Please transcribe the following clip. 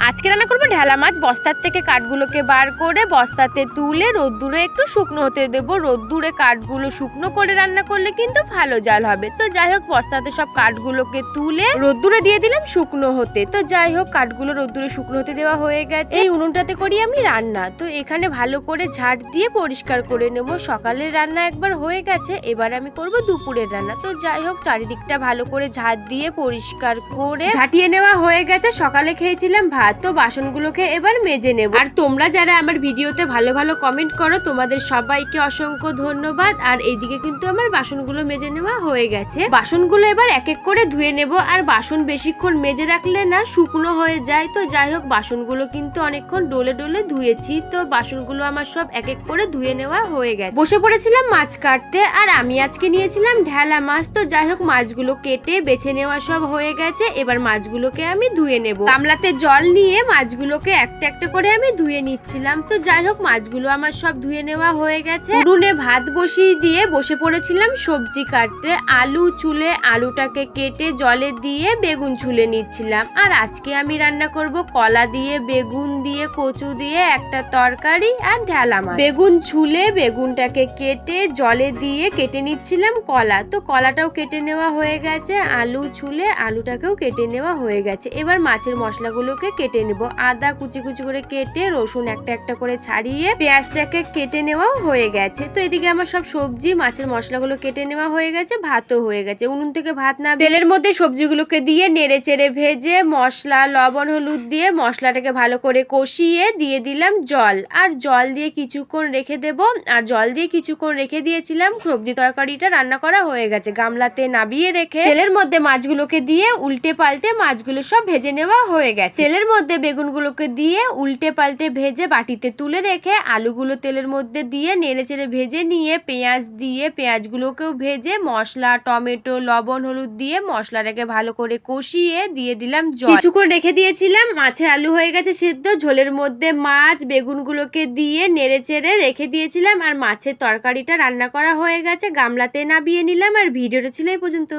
আজকে রান্না করবো ঢেলা মাছ। বস্তার থেকে কাঠগুলোকে বার করে বস্তাতে তুলে রোদ্দুরে একটু শুকনো হতে দেবো। রোদ্দুরে কাঠগুলো শুকনো করে রান্না করলে কিন্তু ভালো জাল হবে। তো যাই হোক, বস্তাতে সব কাঠগুলোকে তুলে রোদ্দুরে দিয়ে দিলাম শুকনো হতে। তো যাই হোক, কাঠগুলো রোদ্দুরে শুকনো হতে দেওয়া হয়ে গেছে। এই উনুনটাতে করি আমি রান্না। তো এখানে ভালো করে ঝাড় দিয়ে পরিষ্কার করে নেব। সকালের রান্না একবার হয়ে গেছে, এবার আমি করব দুপুরের রান্না। তো যাই হোক, চারিদিকটা ভালো করে ঝাড় দিয়ে পরিষ্কার করে ঝাঁটিয়ে নেওয়া হয়ে গেছে। সকালে খেয়েছিলাম ভাত, তো বাসনগুলোকে এবার মেজে নেব। আর তোমরা যারা আমার ভিডিওতে ভালো ভালো কমেন্ট করো, তোমাদের সবাইকে অসংখ্য ধন্যবাদ। আর এইদিকে কিন্তু আমার বাসনগুলো মেজে নেওয়া হয়ে গেছে। বাসনগুলো এবার এক এক করে ধুয়ে নেব। আর বাসন বেশিক্ষণ মেজে রাখলে না শুকনো হয়ে যায়। তো যাই হোক, বাসনগুলো কিন্তু অনেকক্ষণ ডলে ডলে ধুয়েছি। তো বাসনগুলো আমার সব এক এক করে ধুয়ে নেওয়া হয়ে গেছে। বসে পড়েছিলাম মাছ কাটতে, আর আমি আজকে নিয়েছিলাম ঢেলা মাছ। তো যাই হোক, মাছগুলো কেটে বেছে নেওয়া সব হয়ে গেছে। এবার মাছগুলোকে আমি ধুয়ে নেব। গামলাতে জল নিয়ে মাছগুলোকে একটা একটা করে আমি ধুয়ে নিচ্ছিলাম। তো যাই হোক, মাছগুলো আমার সব ধুয়ে নেওয়া হয়ে গেছে। উনুনে ভাত বসিয়ে দিয়ে বসে পড়েছিলাম সবজি কাটতে। আলু চুলে আলুটাকে কেটে জলে দিয়ে বেগুন ছুলে নিচ্ছিলাম। আর আজকে আমি রান্না করব কলা দিয়ে, বেগুন দিয়ে, কচু দিয়ে একটা তরকারি আর ঢেলা মাছ। বেগুন ছুলে বেগুনটাকে কেটে জলে দিয়ে কেটে নিচ্ছিলাম কলা। তো কলাটাও কেটে নেওয়া হয়ে গেছে। আলু ছুলে আলুটাকেও কেটে নেওয়া হয়ে গেছে। এবার মাছের মশলাগুলোকে কেটে নেব। আদা কুচি কুচি করে কেটে, রসুন একটা একটা করে ছাড়িয়ে, পেঁয়াজটাকে কেটে নেওয়া হয়ে গেছে। তো এদিকে আমার সব সবজি মাছের মশলাগুলো কেটে নেওয়া হয়ে গেছে। ভাতও হয়ে গেছে। উনুন থেকে ভাত না তেলের মধ্যে সবজিগুলোকে দিয়ে নেড়ে চেড়ে ভেজে মশলা লবণ হলুদ দিয়ে মশলাটাকে ভালো করে কষিয়ে দিয়ে দিলাম জল। আর জল দিয়ে কিছুক্ষণ রেখে দেব। আর জল দিয়ে কিছুক্ষণ রেখে দিয়েছিলাম। সবজি তরকারিটা রান্না করা হয়ে গেছে। গামলাতে নাবিয়ে রেখে তেলের মধ্যে মাছগুলোকে দিয়ে উল্টে পাল্টে মাছগুলো সব ভেজে নেওয়া হয়ে গেছে। তেলের মধ্যে বেগুনগুলোকে দিয়ে উল্টে পাল্টে ভেজে বাটিতে তুলে রেখে আলুগুলো তেলের মধ্যে দিয়ে নেড়ে চেড়ে ভেজে নিয়ে পেঁয়াজ দিয়ে পেঁয়াজগুলোকেও ভেজে মশলা টমেটো লবণ হলুদ দিয়ে মশলাটাকে ভালো করে কষিয়ে দিয়ে দিলাম জল। কিছুক্ষণ রেখে দিয়েছিলাম। মাছের আলু হয়ে গেছে সিদ্ধ। ঝোলের মধ্যে মাছ বেগুনগুলোকে দিয়ে নেড়ে চেড়ে রেখে দিয়েছিলাম। আর মাছের তরকারিটা রান্না করা হয়ে গেছে। গামলাতে নাবিয়ে নিলাম। আর ভিডিওটা ছিল এই পর্যন্ত।